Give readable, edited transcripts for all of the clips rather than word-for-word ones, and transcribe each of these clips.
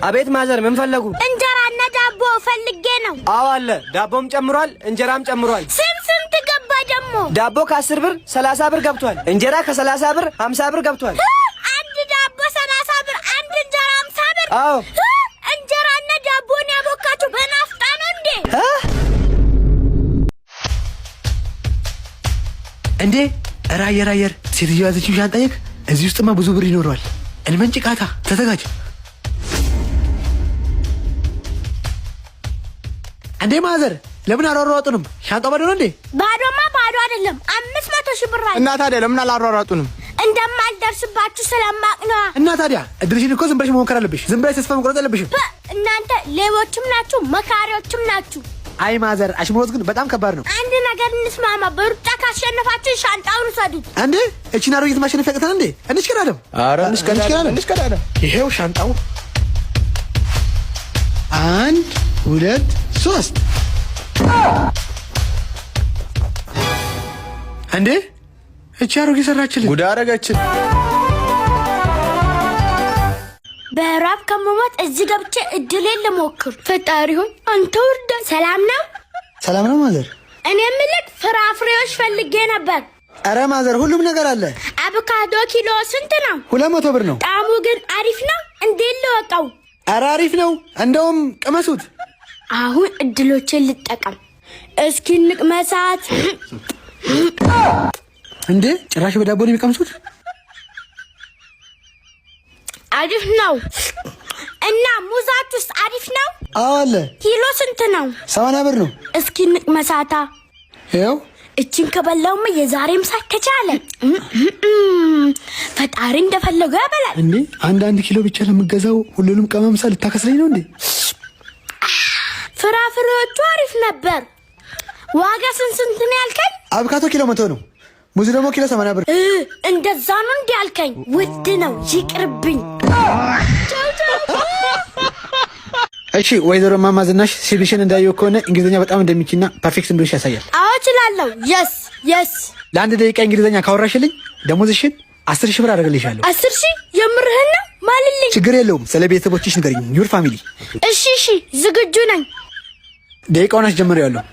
አቤት ማዘር ምን ፈለጉ? እንጀራና ዳቦ ፈልጌ ነው። አዎ አለ። ዳቦም ጨምሯል፣ እንጀራም ጨምሯል። ስንት ገባ ደግሞ? ዳቦ ከ10 ብር 30 ብር ገብቷል። እንጀራ ከ30 ብር 50 ብር ገብቷል። አንድ ዳቦ 30 ብር፣ አንድ እንጀራ 50 ብር። አዎ እንጀራና ዳቦን ያቦካችሁ በናፍጣ ነው እንዴ? እንዴ ራየር ሴትዮ ያዘችው ሻንጣ እዚህ ውስጥማ ብዙ ብር ይኖረዋል። እንመንጭቃታ ተዘጋጅ። እንዴ ማዘር ለምን አሯሯጡንም? ሻንጣው ባዶ ነው እንዴ? ባዶማ ባዶ አይደለም። 500 ሺህ ብር አለ። እና ታዲያ ለምን አላሯሯጡንም? እንደማልደርስባችሁ ስለማቅ ነው። እና ታዲያ እድልሽን እኮ ዝም ብለሽ መሞከር አለብሽ። ዝም ብለሽ ተስፋ መቁረጥ የለብሽም። እናንተ ሌቦችም ናችሁ፣ መካሪዎችም ናችሁ። አይ ማዘር አሽሙሮት ግን በጣም ከባድ ነው። አንድ ነገር እንስማማ። በሩጫ ካሸነፋችሁ ሻንጣውን ውሰዱት። እንዴ እቺ ናሮይት ማሸነፍ ያቅተን እንዴ? እንሽከዳለም። አረ እንሽከዳለም። ይሄው ሻንጣው 1 2 3 እንዴ እቺ አሮጌ ሰራችልን። ጉድ አረገችን። በራብ ከመሞት እዚህ ገብቼ እድሌን ልሞክር። ፈጣሪ ሆይ አንተ ወርዳ። ሰላም ነው? ሰላም ነው ማዘር። እኔ የምልህ ፍራፍሬዎች ፈልጌ ነበር። አረ ማዘር ሁሉም ነገር አለ። አቮካዶ ኪሎ ስንት ነው? 200 ብር ነው። ጣዕሙ ግን አሪፍ ነው? እንዴት ልወቀው? አረ አሪፍ ነው። እንደውም ቅመሱት። አሁን እድሎችን ልጠቀም። እስኪ እንቅመሳት። እንዴ ጭራሽ በዳቦ ነው የሚቀምሱት? አሪፍ ነው። እና ሙዛቱስ አሪፍ ነው? አዎ አለ። ኪሎ ስንት ነው? 70 ብር ነው። እስኪ እንቅመሳታ። ይኸው እቺን ከበላውማ የዛሬም ሳይከቻለ ፈጣሪ እንደፈለገው ያበላል። እንዴ አንድ ኪሎ ብቻ ለምገዛው ሁሉንም ቀመምሳ ልታከስለኝ ነው እንዴ? ፍራፍሬዎቹ አሪፍ ነበር። ዋጋ ስንት ነው ያልከኝ? አቮካዶ ኪሎ 100 ነው። ሙዝ ደግሞ ኪሎ 80 ብር። እንደዛ ነው እንዴ ያልከኝ? ውድ ነው፣ ይቅርብኝ። እሺ ወይዘሮ ማማ ዝናሽ ሲቪሽን እንዳየው ከሆነ እንግሊዘኛ በጣም እንደሚችልና ፐርፌክት እንደሆነሽ ያሳያል። አዎ እችላለሁ። የስ ለአንድ ደቂቃ እንግሊዘኛ ካወራሽልኝ ደሞዝሽን 10 ሺህ ብር አደርግልሻለሁ። 10 ሺህ? የምርህን ነው? ማልልኝ። ችግር የለውም። ስለ ቤተሰቦችሽ ንገሪኝ። ዩር ፋሚሊ። እሺ ዝግጁ ነኝ። ደቂቃውን አስጀምሬያለሁ።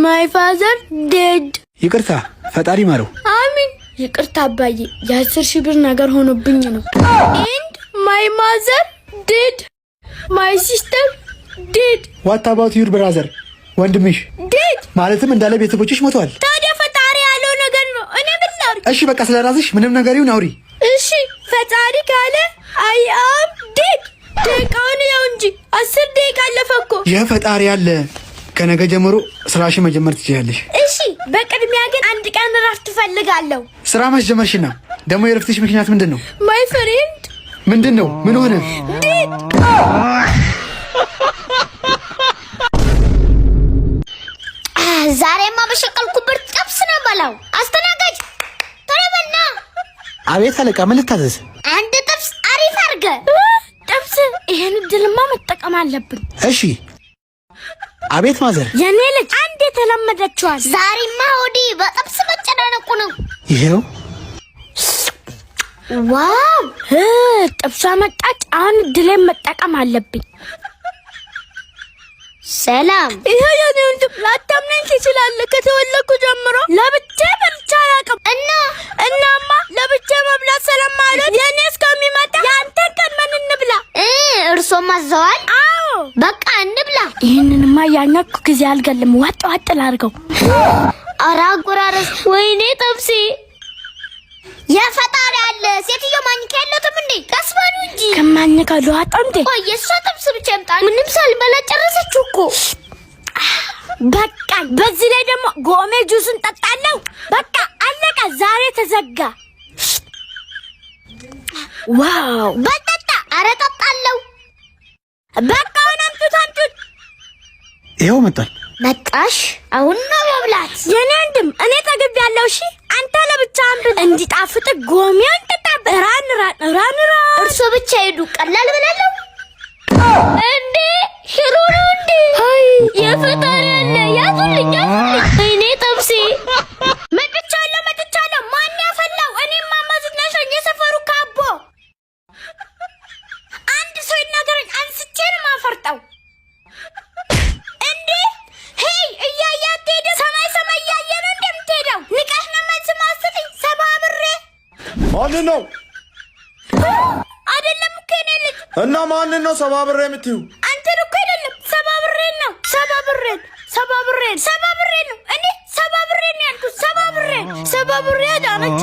ማይ ፋዘር ዴድ። ይቅርታ ፈጣሪ ማረው። አሚን። ይቅርታ አባዬ፣ የ10 ሺህ ብር ነገር ሆኖብኝ ነው። ኤንድ ማይ ማዘር ዴድ፣ ማይ ሲስተር ዴድ። ዋት አባውት ዩር ብራዘር? ወንድምሽ ዴድ ማለትም እንዳለ ቤተሰቦችሽ ሞተዋል። ታዲያ ፈጣሪ ያለው ነገር ነው። እኔ ምን ላድርግ? እሺ በቃ ስለራስሽ ምንም ነገር ይሁን አውሪ። እሺ ፈጣሪ ካለ አይ አም ዴድ። ደቂቃውን ያው እንጂ 10 ደቂቃ አለፈ እኮ። የፈጣሪ ያለ ከነገ ጀምሮ ስራሽ መጀመር ትችያለሽ። እሺ በቅድሚያ ግን አንድ ቀን እረፍት እፈልጋለሁ። ስራ መች ጀመርሽና? ደግሞ የእረፍትሽ ምክንያት ምንድን ነው? ማይ ፍሬንድ። ምንድን ነው? ምን ሆነ? ዴድ። ዛሬማ በሸቀልኩበት ጥብስ ነው በላው። አስተናጋጅ ተረበና። አቤት አለቃ፣ ምን ልታዘዝ? አንድ ጥብስ አሪፍ አድርገ። ጥብስ? ይሄን እድልማ መጠቀም አለብን። እሺ አቤት ማዘር። የኔ ልጅ አንድ የተለመደችዋል። ዛሬማ ሆዲ በጥብስ መጨናነቁ ነው። ይሄው ዋው ጥብሷ መጣች። አሁን እድሌን መጠቀም አለብኝ። ሰላም። ይሄ የኔ ወንድም ላታምነኝ ትችላለህ። ከተወለድኩ ጀምሮ ለብቻ በልቼ አላውቅም። እናማ ለብቻ መብላት ስለማለት የኔ እስከሚመጣ የአንተን ቀድመን እንብላ። እርሶም አዘዋል? አዎ በቃ እንብላ። ይህንንማ ያኛኩ ጊዜ አልገልም። ዋጥ ላድርገው። ኧረ አጎራረስ። ወይኔ ጥብሴ። የፈጣሪ አለ። ሴትዮ ማኝካ የለትም እንዴ? ቀስ በሉ እንጂ። ከማኝካ ልዋጣ እንዴ? ቆይ የእሷ ጥብስ ብቻ ይምጣል። ምንም ሳልበላ ጨረሰችው እኮ። በቃ በዚህ ላይ ደግሞ ጎሜ ጁስን ጠጣለሁ። በቃ አለቀ። ዛሬ ተዘጋ። ዋው በጠጣ። ኧረ ጠጣለሁ። በቃ አሁን አምጡት። ይኸው መጣል። መጣሽ? አሁን ነው መብላት። የኔ ወንድም እኔ ጠግቤያለሁ። እሺ አንተ ለብቻ አምጥ። እንዲጣፍጥ ጎሜውን ጠጣ። ራን እርሶ ብቻ ሄዱ። ቀላል ብላለሁ እንዴ? ሽሮ ነው እንዴ? አይ የፈጣሪ ያለ ያዙልኝ። እኔ ጥብሴ መጥቻለሁ። ማን ያፈላው? እኔማ ማዝናሽ የሰፈሩ ካቦ። አንድ ሰው ይናገር ማንን ነው? አይደለም እኮ የኔ ልጅ። እና ማንን ነው ሰባብሬ የምትይው? አንተን እኮ አይደለም ሰባብሬን ነው። ሰባብሬን ነው። እኔ ሰባብሬን ያልኩት ሰባብሬ አዳነች።